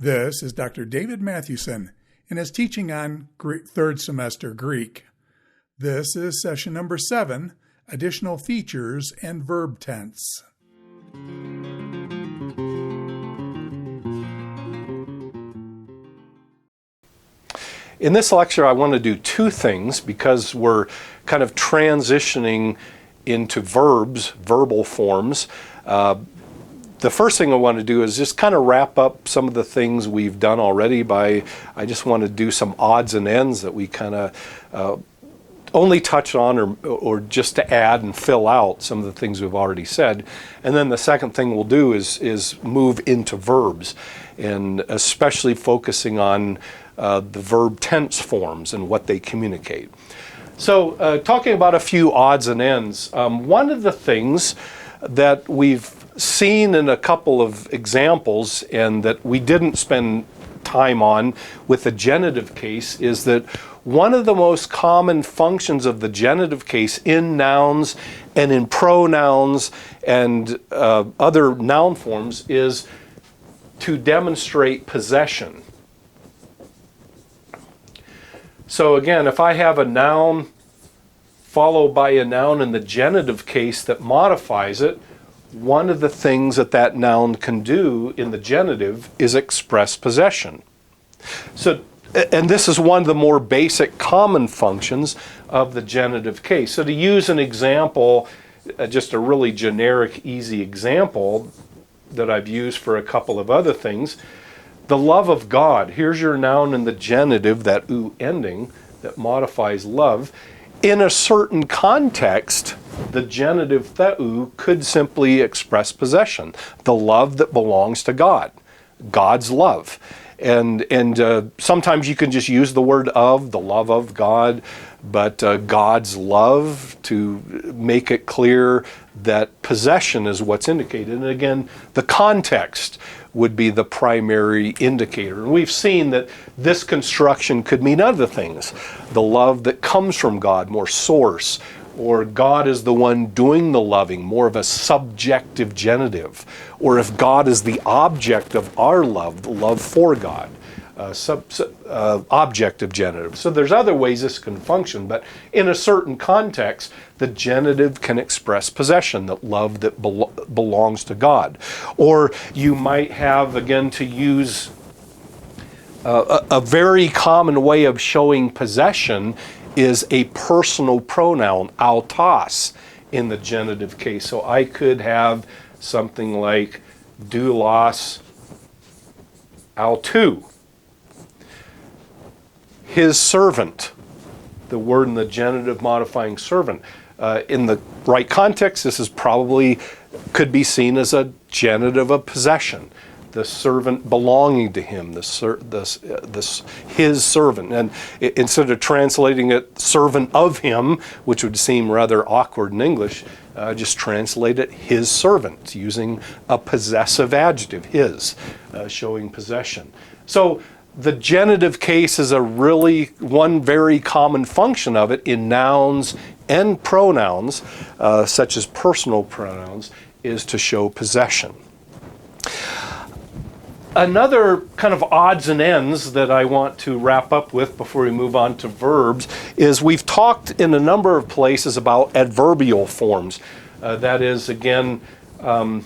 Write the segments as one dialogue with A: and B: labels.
A: This is Dr. David Mathewson and his teaching on third semester Greek. This is session number 7, Additional Features and Verb Tense.
B: In this lecture, I want to do two things because we're kind of transitioning into verbs, verbal forms. The first thing I want to do is just kind of wrap up some of the things we've done already I just want to do some odds and ends that we kind of only touch on or just to add and fill out some of the things we've already said. And then the second thing we'll do is move into verbs, and especially focusing on the verb tense forms and what they communicate. So talking about a few odds and ends, one of the things that we've seen in a couple of examples and that we didn't spend time on with the genitive case is that one of the most common functions of the genitive case in nouns and in pronouns and other noun forms is to demonstrate possession. So again, if I have a noun followed by a noun in the genitive case that modifies it, one of the things that noun can do in the genitive is express possession. So, and this is one of the more basic common functions of the genitive case. So to use an example, just a really generic, easy example that I've used for a couple of other things, the love of God. Here's your noun in the genitive, that "u" ending that modifies love. In a certain context, the genitive theou could simply express possession, the love that belongs to God, God's love. And sometimes you can just use the word "of," the love of God, but God's love to make it clear that possession is what's indicated. And again, the context would be the primary indicator. And we've seen that this construction could mean other things. The love that comes from God, more source, or God is the one doing the loving, more of a subjective genitive. Or if God is the object of our love, the love for God, objective genitive. So there's other ways this can function, but in a certain context, the genitive can express possession, that love that belongs to God. Or you might have, again, to use a very common way of showing possession is a personal pronoun, autos, in the genitive case. So I could have something like doulos autou, his servant, the word in the genitive modifying servant. In the right context, this is probably could be seen as a genitive of possession, the servant belonging to him, his servant. And instead of translating it servant of him, which would seem rather awkward in English, just translate it his servant, using a possessive adjective, his, showing possession. So the genitive case is one very common function of it in nouns and pronouns, such as personal pronouns, is to show possession. Another kind of odds and ends that I want to wrap up with before we move on to verbs is we've talked in a number of places about adverbial forms. That is, again, the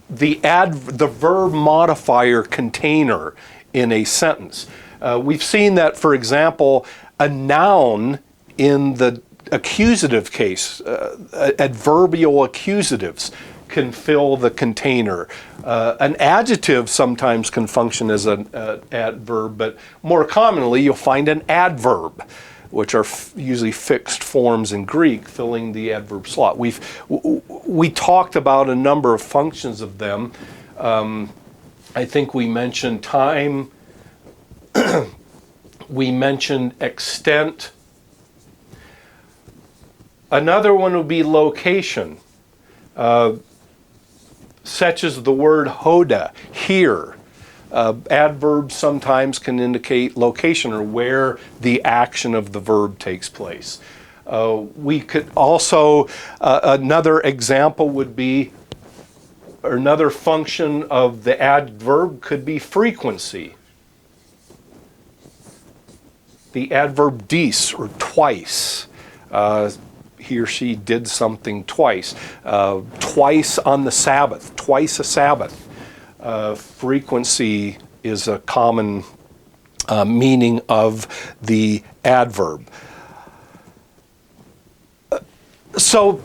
B: verb modifier container in a sentence. We've seen that, for example, a noun in the accusative case, adverbial accusatives, can fill the container. An adjective sometimes can function as an adverb, but more commonly you'll find an adverb, which are usually fixed forms in Greek, filling the adverb slot. We talked about a number of functions of them. I think we mentioned time, we mentioned extent. Another one would be location. Such as the word hoda, here. Adverbs sometimes can indicate location or where the action of the verb takes place. We could also, another example would be another function of the adverb could be frequency. The adverb dies, or twice. He or she did something twice. Twice on the Sabbath, twice a Sabbath. Frequency is a common meaning of the adverb. So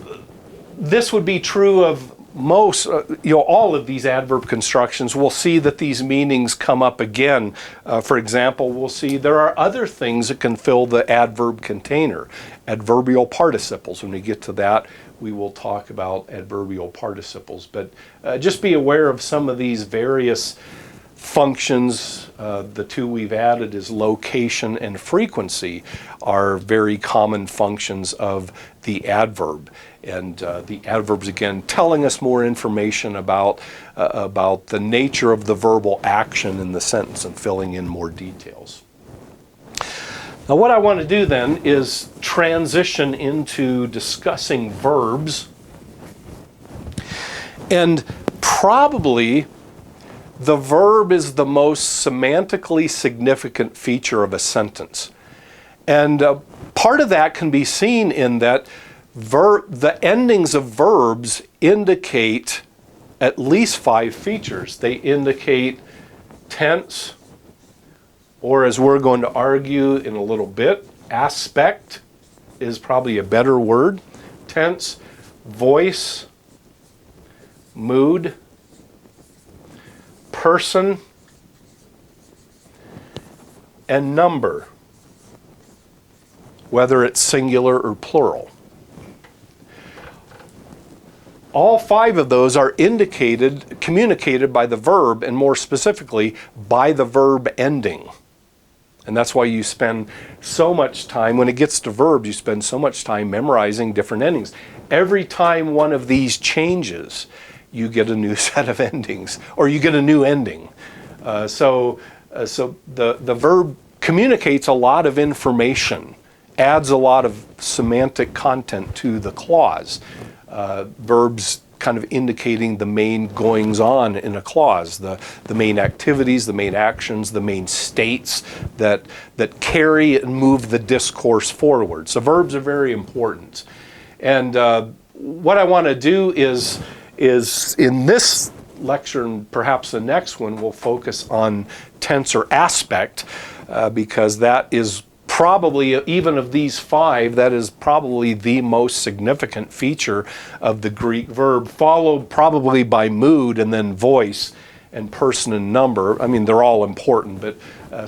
B: this would be true of most, all of these adverb constructions. We'll see that these meanings come up again. For example, we'll see there are other things that can fill the adverb container. Adverbial participles. When we get to that, we will talk about adverbial participles. But just be aware of some of these various functions. The two we've added is location and frequency are very common functions of the adverb. And the adverbs, again, telling us more information about the nature of the verbal action in the sentence and filling in more details. Now, what I want to do then is transition into discussing verbs. And probably the verb is the most semantically significant feature of a sentence. And part of that can be seen in that the endings of verbs indicate at least 5 features. They indicate tense, or as we're going to argue in a little bit, aspect is probably a better word. Tense, voice, mood, person, and number, whether it's singular or plural. All 5 of those are communicated by the verb, and more specifically, by the verb ending. And that's why you spend so much time, when it gets to verbs, you spend so much time memorizing different endings. Every time one of these changes, you get a new set of endings, or you get a new ending. So the verb communicates a lot of information, adds a lot of semantic content to the clause. Verbs kind of indicating the main goings-on in a clause, the main activities, the main actions, the main states that carry and move the discourse forward. So verbs are very important. And what I want to do is in this lecture, and perhaps the next one, we'll focus on tense or aspect, because that is probably, even of these 5, that is probably the most significant feature of the Greek verb, followed probably by mood and then voice and person and number. I mean, they're all important, but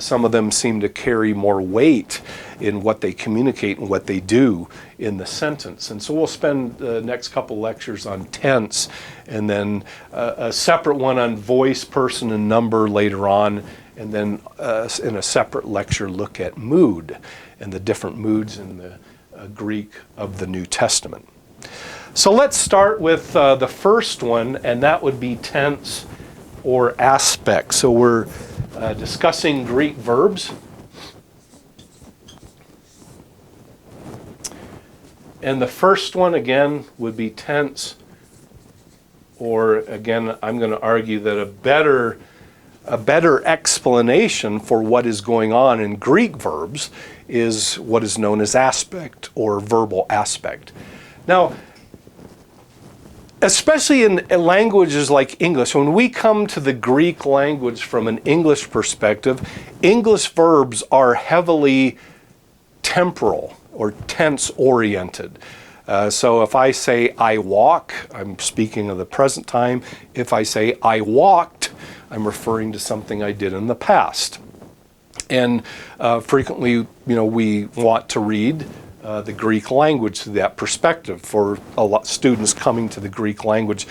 B: some of them seem to carry more weight in what they communicate and what they do in the sentence. And so we'll spend the next couple lectures on tense, and then a separate one on voice, person, and number later on, and then in a separate lecture look at mood and the different moods in the Greek of the New Testament. So let's start with the first one, and that would be tense or aspect. So we're discussing Greek verbs. And the first one, again, would be tense, or again, I'm going to argue that a better explanation for what is going on in Greek verbs is what is known as aspect, or verbal aspect. Now, especially in languages like English, when we come to the Greek language from an English perspective, English verbs are heavily temporal or tense-oriented. So if I say I walk, I'm speaking of the present time. If I say I walked, I'm referring to something I did in the past. And frequently, we want to read the Greek language through that perspective. For a lot of students coming to the Greek language,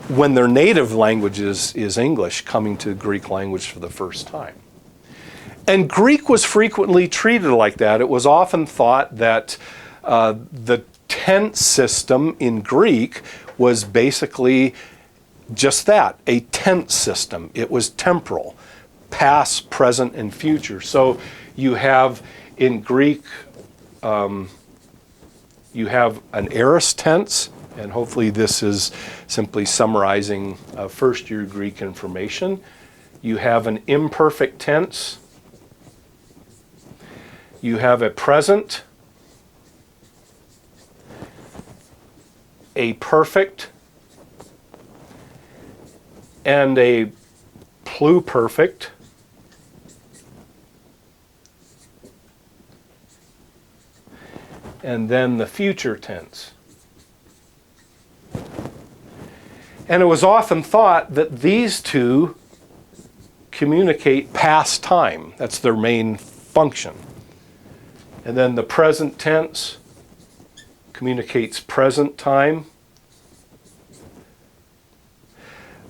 B: when their native language is English, coming to the Greek language for the first time. And Greek was frequently treated like that. It was often thought that the tense system in Greek was basically just that, a tense system. It was temporal, past, present, and future. So you have in Greek, you have an aorist tense And hopefully this is simply summarizing first-year Greek information. You have an imperfect tense. You have a present, a perfect, and a pluperfect. And then the future tense. And it was often thought that these two communicate past time. That's their main function. And then the present tense communicates present time.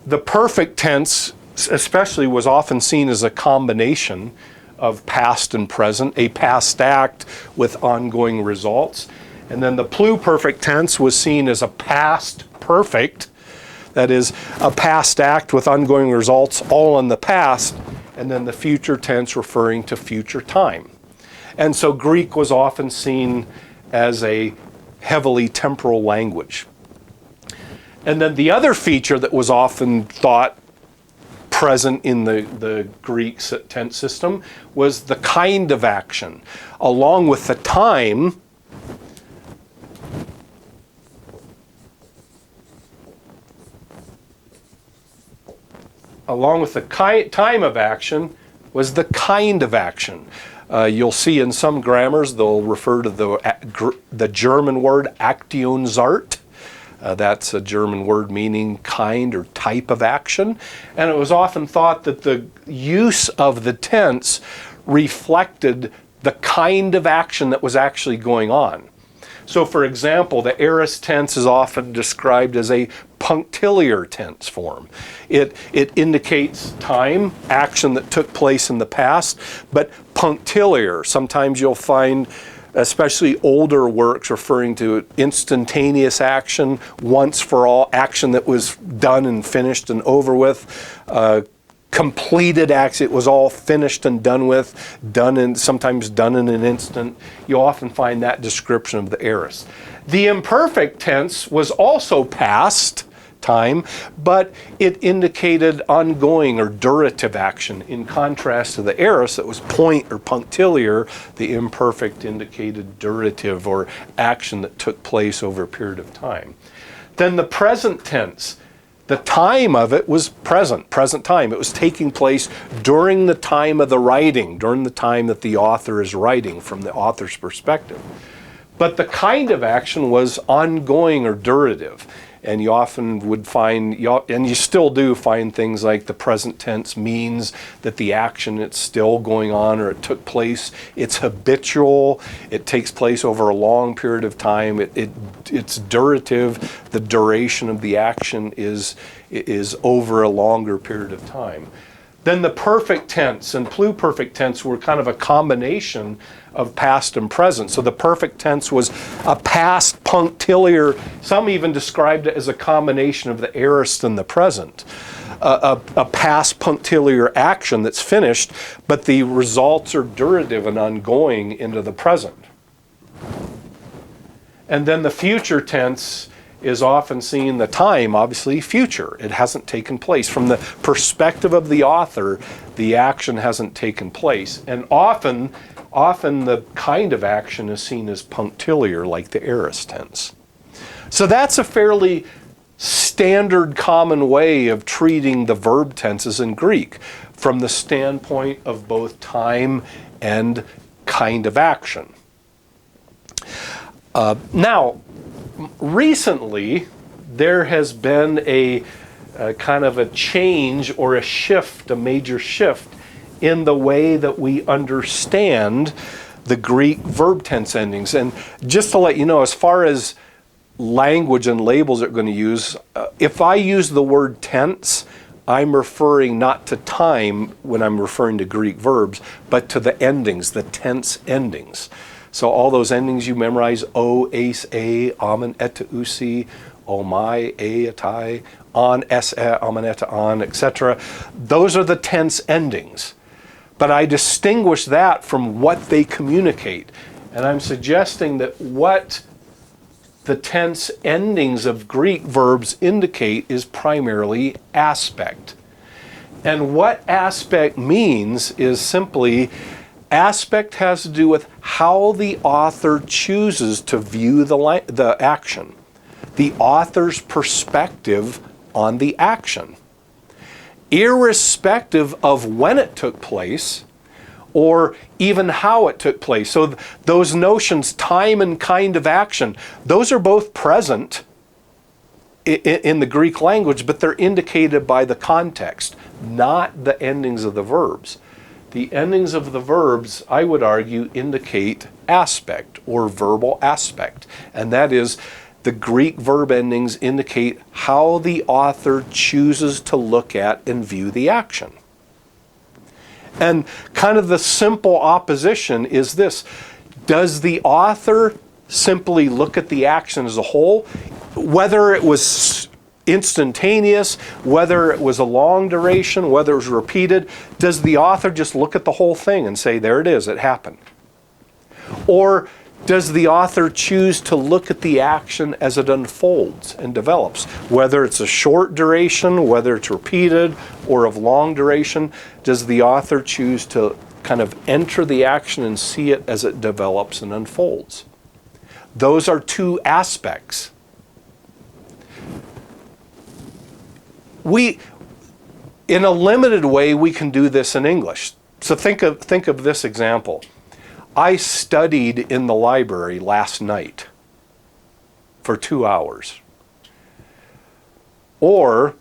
B: The perfect tense especially was often seen as a combination of past and present, a past act with ongoing results. And then the pluperfect tense was seen as a past perfect, that is, a past act with ongoing results all in the past, and then the future tense referring to future time. And so Greek was often seen as a heavily temporal language. And then the other feature that was often thought present in the Greek tense system was the kind of action. Along with the time, time of action was the kind of action. You'll see in some grammars they'll refer to the German word Aktionsart. That's a German word meaning kind or type of action. And it was often thought that the use of the tense reflected the kind of action that was actually going on. So for example, the aorist tense is often described as a punctiliar tense form. It indicates time, action that took place in the past, but punctiliar. Sometimes you'll find especially older works referring to instantaneous action, once for all, action that was done and finished and over with, completed acts, it was all finished and done with, sometimes done in an instant. You often find that description of the aorist. The imperfect tense was also past time, but it indicated ongoing or durative action. In contrast to the aorist that was point or punctiliar, the imperfect indicated durative or action that took place over a period of time. Then the present tense, the time of it was present time. It was taking place during the time of the writing, during the time that the author is writing from the author's perspective. But the kind of action was ongoing or durative. And you often would find, and you still do find things like the present tense means that the action it's still going on or it took place. It's habitual. It takes place over a long period of time. It's durative. The duration of the action is over a longer period of time. Then the perfect tense and pluperfect tense were kind of a combination of past and present. So the perfect tense was a past punctiliar, some even described it as a combination of the aorist and the present. A past punctiliar action that's finished, but the results are durative and ongoing into the present. And then the future tense is often seen, the time, obviously, future. It hasn't taken place. From the perspective of the author, the action hasn't taken place. And often the kind of action is seen as punctiliar, like the aorist tense. So that's a fairly standard, common way of treating the verb tenses in Greek, from the standpoint of both time and kind of action. Now, recently, there has been a kind of a change or a shift, a major shift in the way that we understand the Greek verb tense endings. And just to let you know, as far as language and labels are going to use, if I use the word tense, I'm referring not to time when I'm referring to Greek verbs, but to the endings, the tense endings. So all those endings you memorize, o, ace, a, amen, eta, usi, o, my, a, atai, on, es, amen, eta, on, etc. Those are the tense endings. But I distinguish that from what they communicate. And I'm suggesting that what the tense endings of Greek verbs indicate is primarily aspect. And what aspect means is simply, aspect has to do with how the author chooses to view the action, the author's perspective on the action, irrespective of when it took place or even how it took place. So those notions, time and kind of action, those are both present in the Greek language, but they're indicated by the context, not the endings of the verbs. The endings of the verbs, I would argue, indicate aspect or verbal aspect, and that is, the Greek verb endings indicate how the author chooses to look at and view the action. And kind of the simple opposition is this: does the author simply look at the action as a whole, whether it was instantaneous, whether it was a long duration, whether it was repeated? Does the author just look at the whole thing and say, there it is, it happened? Or does the author choose to look at the action as it unfolds and develops? Whether it's a short duration, whether it's repeated, or of long duration, does the author choose to kind of enter the action and see it as it develops and unfolds? Those are two aspects. In a limited way, we can do this in English. So think of this example. I studied in the library last night for 2 hours. Or,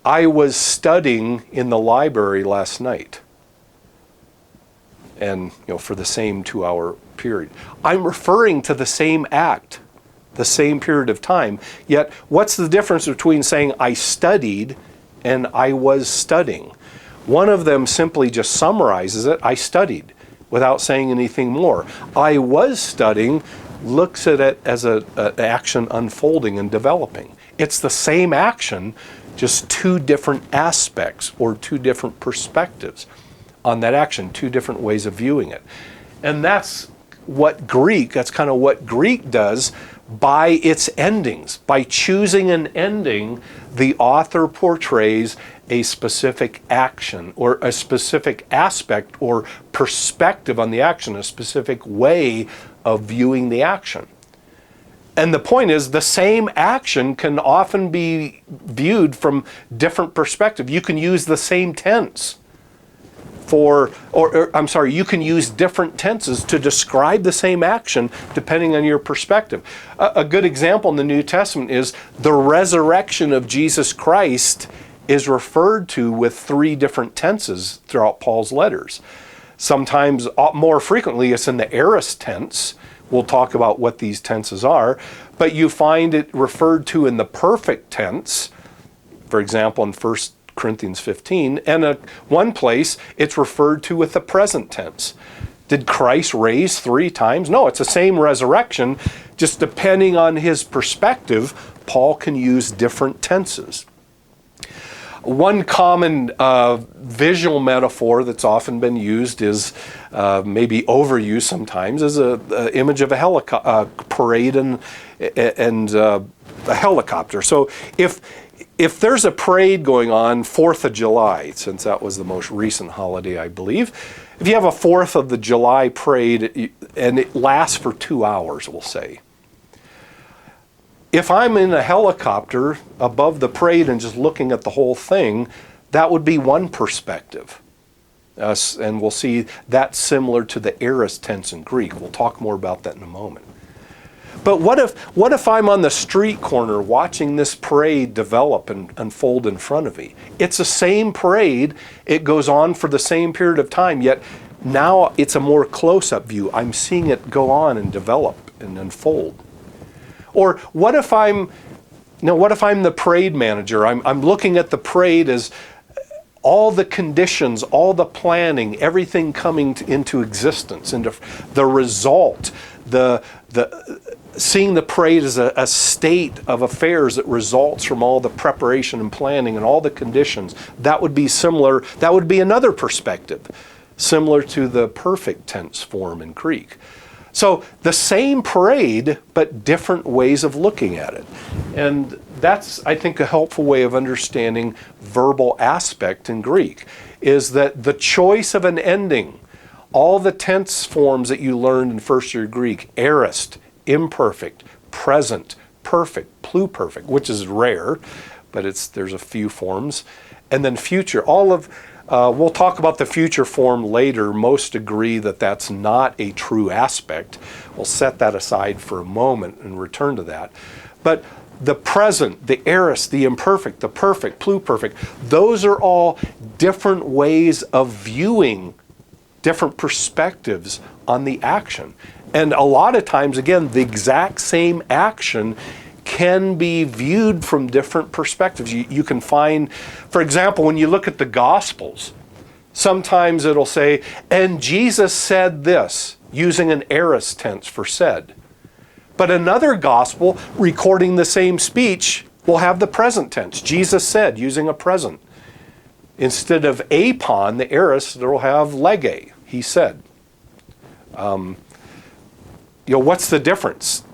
B: I was studying in the library last night. And, for the same 2-hour period. I'm referring to the same act, the same period of time. Yet, what's the difference between saying I studied and I was studying? One of them simply just summarizes it, I studied, without saying anything more. I was studying looks at it as an action unfolding and developing. It's the same action, just two different aspects or two different perspectives on that action, two different ways of viewing it. And that's kind of what Greek does by its endings. By choosing an ending, the author portrays a specific action or a specific aspect or perspective on the action, a specific way of viewing the action. And the point is, the same action can often be viewed from different perspectives. You can use the same tense you can use different tenses to describe the same action depending on your perspective. A good example in the New Testament is the resurrection of Jesus Christ is referred to with 3 different tenses throughout Paul's letters. Sometimes, more frequently, it's in the aorist tense. We'll talk about what these tenses are, but you find it referred to in the perfect tense, for example, in 1 Corinthians 15, and one place it's referred to with the present tense. Did Christ raise 3 times? No, it's the same resurrection, just depending on his perspective, Paul can use different tenses. One common visual metaphor that's often been used is, maybe overused sometimes, is an image of a parade and a helicopter. So if there's a parade going on 4th of July, since that was the most recent holiday, I believe, if you have a 4th of the July parade and it lasts for 2 hours, we'll say. If I'm in a helicopter above the parade and just looking at the whole thing, that would be one perspective. And we'll see that's similar to the aorist tense in Greek. We'll talk more about that in a moment. But what if I'm on the street corner watching this parade develop and unfold in front of me? It's the same parade. It goes on for the same period of time, yet now it's a more close-up view. I'm seeing it go on and develop and unfold. Or what if I'm the parade manager? I'm looking at the parade as all the conditions, all the planning, everything coming into existence, and the result, seeing the parade as a state of affairs that results from all the preparation and planning and all the conditions. That would be similar. That would be another perspective, similar to the perfect tense form in Greek. So the same parade, but different ways of looking at it. And that's, I think, a helpful way of understanding verbal aspect in Greek, is that the choice of an ending, all the tense forms that you learned in first year Greek, aorist, imperfect, present, perfect, pluperfect, which is rare, but there's a few forms, and then future. We'll talk about the future form later. Most agree that that's not a true aspect. We'll set that aside for a moment and return to that. But the present, the aorist, the imperfect, the perfect, pluperfect, those are all different ways of viewing different perspectives on the action. And a lot of times, again, the exact same action can be viewed from different perspectives. You can find, for example, when you look at the Gospels, sometimes it'll say, and Jesus said this, using an aorist tense for said. But another Gospel recording the same speech will have the present tense. Jesus said, using a present. Instead of apon, the aorist, it'll have lege, he said. What's the difference?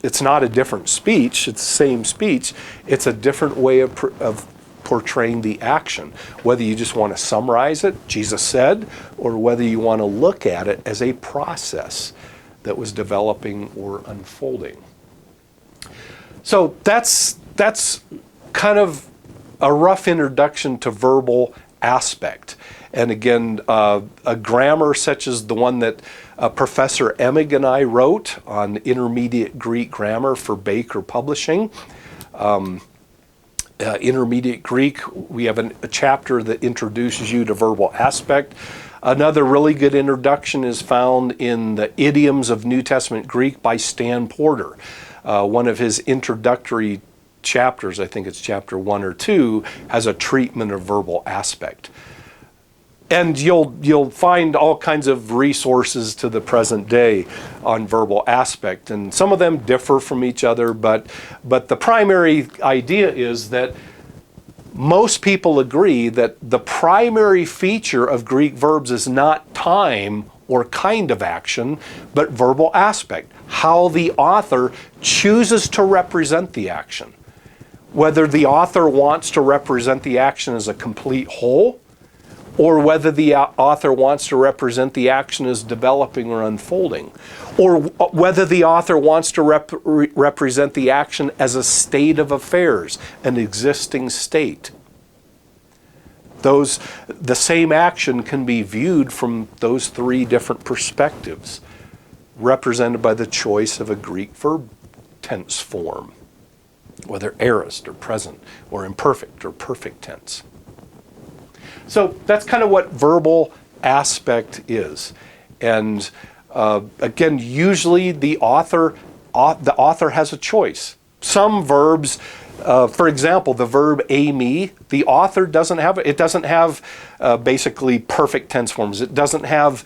B: It's not a different speech, it's the same speech. It's a different way of portraying the action. Whether you just want to summarize it, Jesus said, or whether you want to look at it as a process that was developing or unfolding. So that's kind of a rough introduction to verbal aspect. And again, a grammar such as the one that Professor Emig and I wrote on Intermediate Greek Grammar for Baker Publishing. Intermediate Greek, we have a chapter that introduces you to verbal aspect. Another really good introduction is found in the Idioms of New Testament Greek by Stan Porter. One of his introductory chapters, I think it's chapter 1 or 2, has a treatment of verbal aspect. And you'll find all kinds of resources to the present day on verbal aspect, and some of them differ from each other, but the primary idea is that most people agree that the primary feature of Greek verbs is not time or kind of action, but verbal aspect, how the author chooses to represent the action. Whether the author wants to represent the action as a complete whole, or whether the author wants to represent the action as developing or unfolding, or whether the author wants to represent the action as a state of affairs, an existing state. The same action can be viewed from those three different perspectives, represented by the choice of a Greek verb tense form, whether aorist or present, or imperfect or perfect tense. So that's kind of what verbal aspect is. And again, usually the author has a choice. Some verbs, for example, the verb eimi, the author doesn't have it. It doesn't have basically perfect tense forms. It doesn't have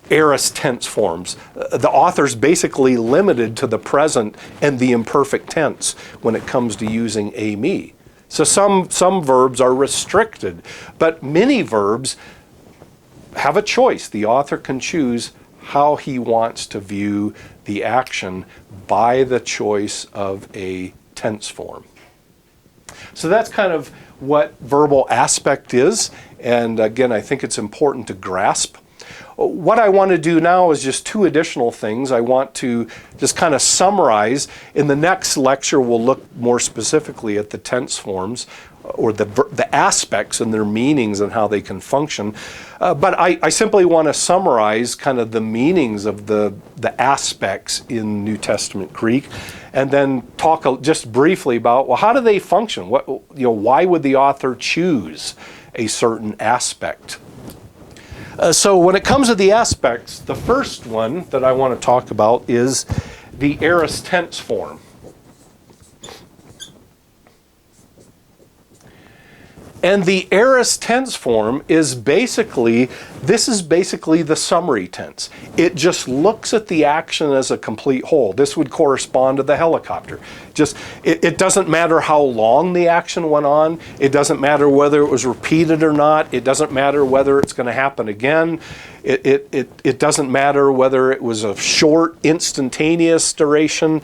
B: aorist tense forms. The author's basically limited to the present and the imperfect tense when it comes to using eimi. So some verbs are restricted, but many verbs have a choice. The author can choose how he wants to view the action by the choice of a tense form. So that's kind of what verbal aspect is, and again, I think it's important to grasp. What I want to do now is just two additional things. I want to just kind of summarize. In the next lecture, we'll look more specifically at the tense forms, or the aspects and their meanings and how they can function. But I simply want to summarize kind of the meanings of the aspects in New Testament Greek, and then talk just briefly about, well, how do they function? Why would the author choose a certain aspect? So when it comes to the aspects, the first one that I want to talk about is the aorist tense form. And the aorist tense form is basically the summary tense. It just looks at the action as a complete whole. This would correspond to the helicopter. It doesn't matter how long the action went on. It doesn't matter whether it was repeated or not. It doesn't matter whether it's going to happen again. It doesn't matter whether it was a short, instantaneous duration.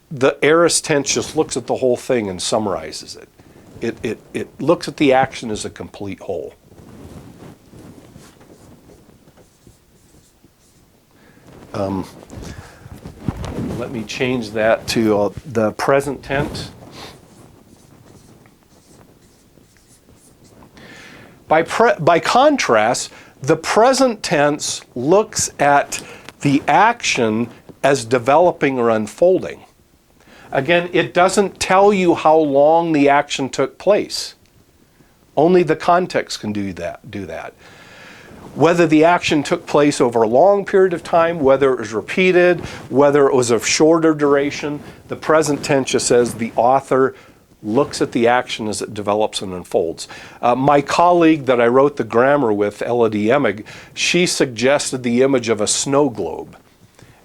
B: The aorist tense just looks at the whole thing and summarizes it. It looks at the action as a complete whole. Let me change that to the present tense. By contrast, the present tense looks at the action as developing or unfolding. Again, it doesn't tell you how long the action took place. Only the context can do that. Whether the action took place over a long period of time, whether it was repeated, whether it was of shorter duration, the present tense just says the author looks at the action as it develops and unfolds. My colleague that I wrote the grammar with, Elodie Emig, she suggested the image of a snow globe.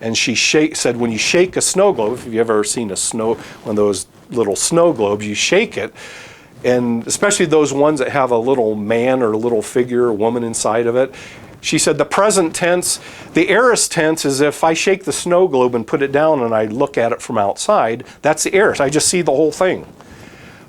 B: And she said when you shake a snow globe, if you've ever seen one of those little snow globes, you shake it, and especially those ones that have a little man or a little figure, a woman inside of it. She said the present tense, the aorist tense is if I shake the snow globe and put it down and I look at it from outside, that's the aorist. I just see the whole thing.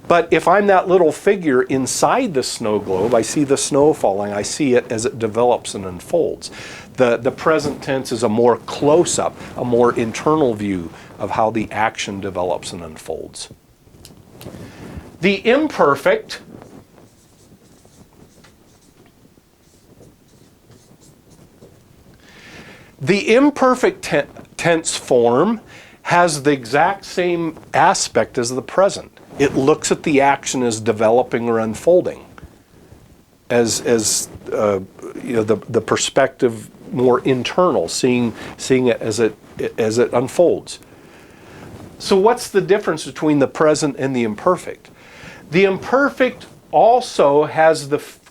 B: But if I'm that little figure inside the snow globe, I see the snow falling, I see it as it develops and unfolds. The present tense is a more close-up, a more internal view of how the action develops and unfolds. The imperfect tense form has the exact same aspect as the present. It looks at the action as developing or unfolding, as the perspective more internal, seeing it as it unfolds. So what's the difference between the present and the imperfect? The imperfect also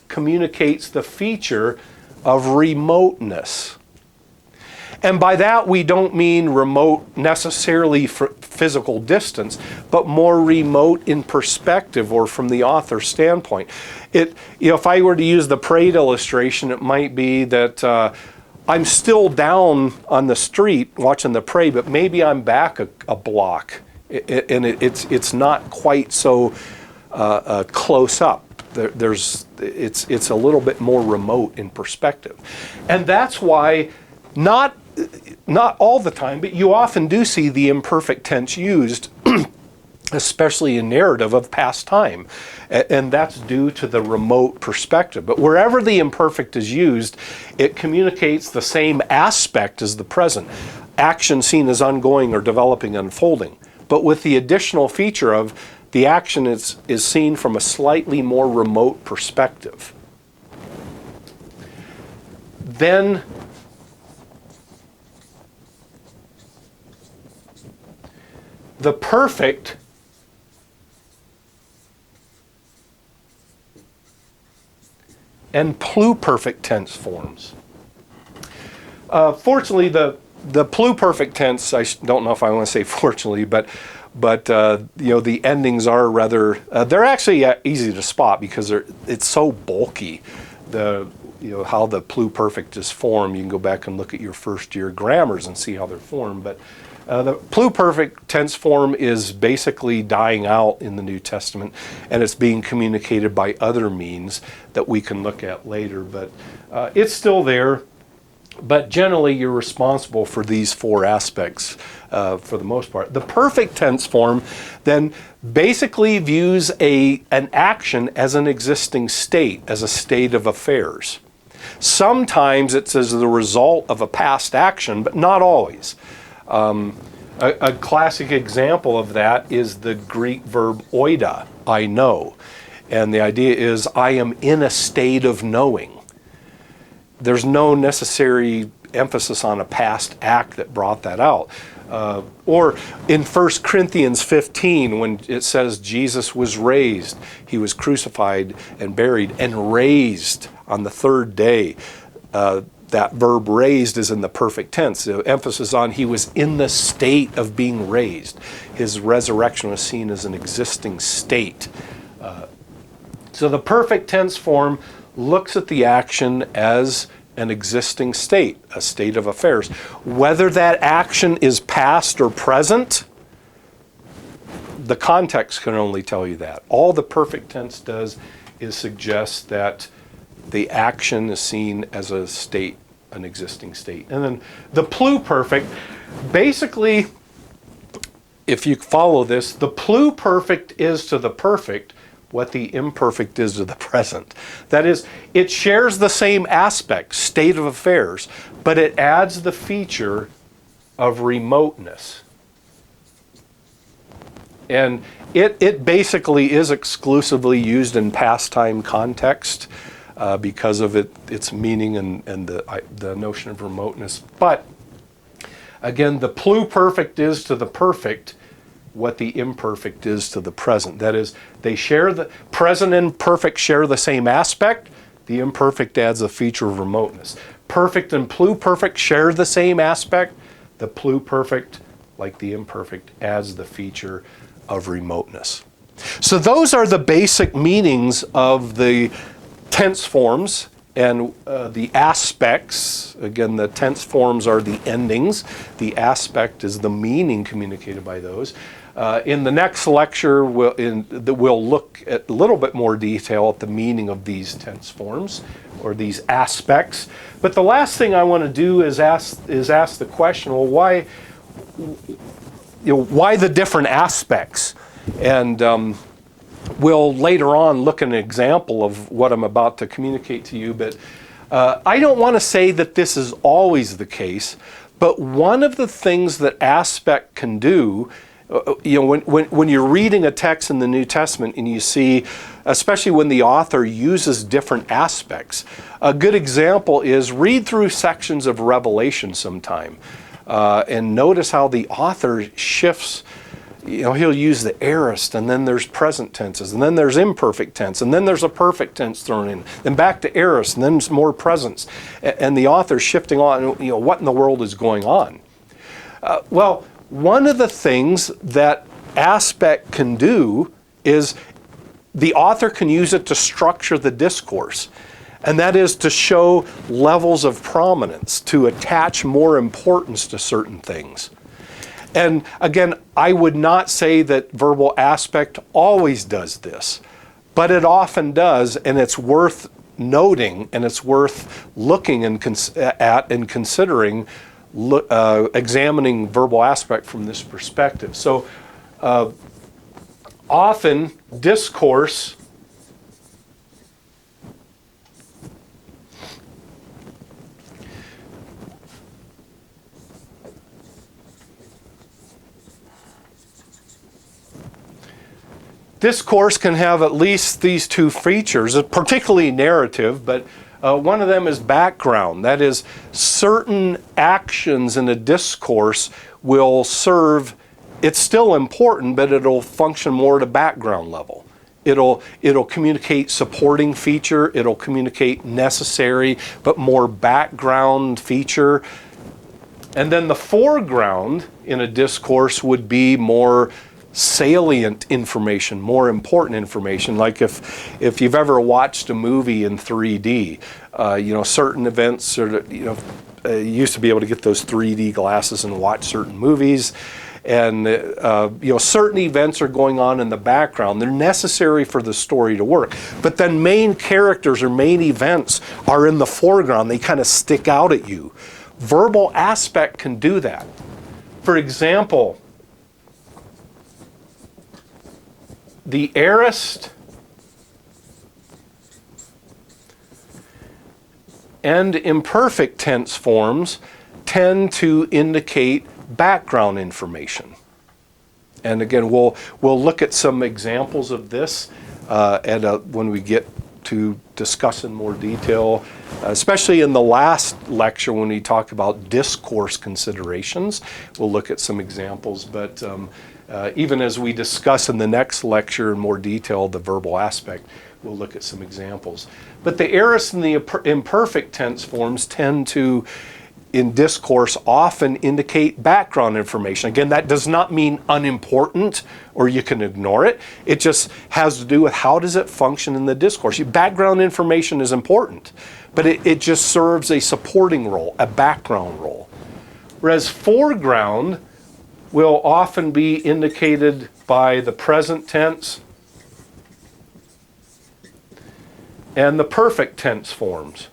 B: communicates the feature of remoteness. And by that we don't mean remote necessarily for physical distance, but more remote in perspective or from the author's standpoint. If I were to use the parade illustration, it might be that I'm still down on the street watching the parade, but maybe I'm back a block, and it's not quite so close up. It's a little bit more remote in perspective, and that's why not all the time, but you often do see the imperfect tense used, especially in narrative of past time, and that's due to the remote perspective. But wherever the imperfect is used, it communicates the same aspect as the present, action seen as ongoing or developing, unfolding, but with the additional feature of the action is seen from a slightly more remote perspective. Then the perfect and pluperfect tense forms. Fortunately, the pluperfect tense, I don't know if I want to say fortunately, but the endings are rather, they're actually easy to spot because it's so bulky. How the pluperfect is formed, you can go back and look at your first year grammars and see how they're formed, but the pluperfect tense form is basically dying out in the New Testament, and it's being communicated by other means that we can look at later, but it's still there. But generally, you're responsible for these four aspects for the most part. The perfect tense form then basically views an action as an existing state, as a state of affairs. Sometimes it's as the result of a past action, but not always. A classic example of that is the Greek verb oida, I know. And the idea is I am in a state of knowing. There's no necessary emphasis on a past act that brought that out. Or in 1 Corinthians 15, when it says Jesus was raised, he was crucified and buried and raised on the third day. That verb raised is in the perfect tense. The emphasis on he was in the state of being raised. His resurrection was seen as an existing state. So the perfect tense form looks at the action as an existing state, a state of affairs. Whether that action is past or present, the context can only tell you that. All the perfect tense does is suggest that the action is seen as a state, an existing state. And then the pluperfect, basically, if you follow this, the pluperfect is to the perfect what the imperfect is to the present. That is, it shares the same aspect, state of affairs, but it adds the feature of remoteness. And it basically is exclusively used in past time context because of its meaning and the notion of remoteness. But again, the pluperfect is to the perfect what the imperfect is to the present. That is, they share the present and perfect share the same aspect. The imperfect adds a feature of remoteness. Perfect and pluperfect share the same aspect. The pluperfect, like the imperfect, adds the feature of remoteness. So those are the basic meanings of the tense forms and the aspects. Again, the tense forms are the endings. The aspect is the meaning communicated by those. In the next lecture, we'll look at a little bit more detail at the meaning of these tense forms or these aspects. But the last thing I want to do is ask the question, well, why the different aspects? And we'll later on look at an example of what I'm about to communicate to you. But I don't want to say that this is always the case, but one of the things that aspect can do, when you're reading a text in the New Testament and you see, especially when the author uses different aspects, a good example is read through sections of Revelation sometime and notice how the author shifts. He'll use the aorist, and then there's present tenses, and then there's imperfect tense, and then there's a perfect tense thrown in, then back to aorist, and then more presence. And the author's shifting on, what in the world is going on? Well, one of the things that aspect can do is the author can use it to structure the discourse. And that is to show levels of prominence, to attach more importance to certain things. And again, I would not say that verbal aspect always does this, but it often does, and it's worth noting, and it's worth looking at and considering examining verbal aspect from this perspective. So often discourse can have at least these two features, particularly narrative, but one of them is background. That is, certain actions in a discourse will serve, it's still important, but it'll function more at a background level. It'll communicate supporting feature, it'll communicate necessary, but more background feature. And then the foreground in a discourse would be more salient information, more important information. Like if you've ever watched a movie in 3D, certain events are, you used to be able to get those 3D glasses and watch certain movies, and certain events are going on in the background. They're necessary for the story to work, but then main characters or main events are in the foreground. They kind of stick out at you. Verbal aspect can do that. For example, the aorist and imperfect tense forms tend to indicate background information. And again, we'll look at some examples of this when we get to discuss in more detail especially in the last lecture when we talked about discourse considerations. We'll look at some examples, but even as we discuss in the next lecture in more detail the verbal aspect, we'll look at some examples. But the aorist and the imperfect tense forms tend to, in discourse, often indicate background information. Again, that does not mean unimportant or you can ignore it. It just has to do with how does it function in the discourse. Background information is important, but it just serves a supporting role, a background role. Whereas foreground will often be indicated by the present tense and the perfect tense forms.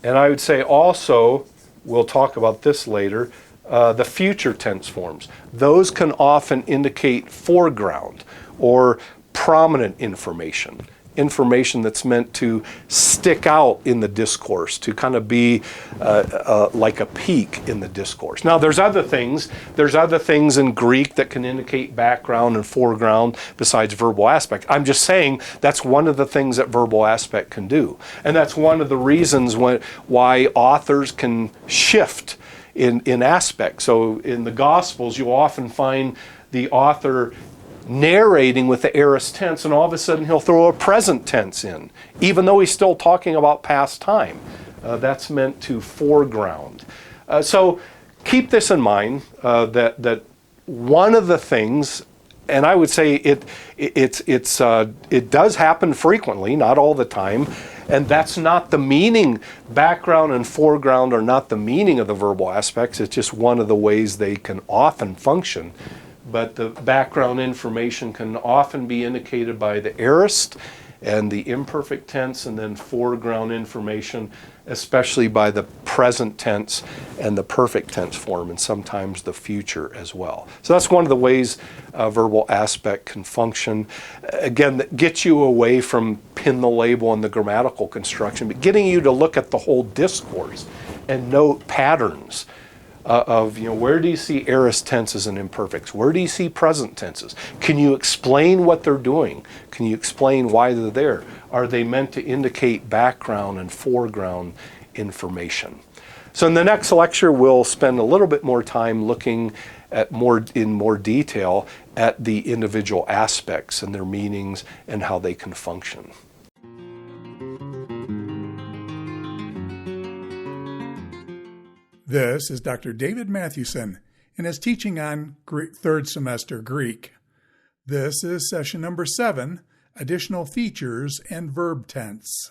B: And I would say also, we'll talk about this later, the future tense forms. Those can often indicate foreground or prominent information. Information that's meant to stick out in the discourse, to kind of be like a peak in the discourse. Now there's other things in Greek that can indicate background and foreground besides verbal aspect. I'm just saying that's one of the things that verbal aspect can do. And that's one of the reasons why authors can shift in aspect. So in the Gospels, you often find the author narrating with the aorist tense, and all of a sudden he'll throw a present tense in, even though he's still talking about past time. That's meant to foreground. So keep this in mind, that one of the things, and I would say it does happen frequently, not all the time, and that's not the meaning. Background and foreground are not the meaning of the verbal aspects. It's just one of the ways they can often function. But the background information can often be indicated by the aorist and the imperfect tense, and then foreground information, especially by the present tense and the perfect tense form, and sometimes the future as well. So that's one of the ways verbal aspect can function. Again, that gets you away from pin the label and the grammatical construction, but getting you to look at the whole discourse and note patterns of, where do you see aorist tenses and imperfects? Where do you see present tenses? Can you explain what they're doing? Can you explain why they're there? Are they meant to indicate background and foreground information? So in the next lecture, we'll spend a little bit more time looking at in more detail at the individual aspects and their meanings and how they can function.
A: This is Dr. David Mathewson and his teaching on third semester Greek. This is session number 7, Additional Features and Verb Tense.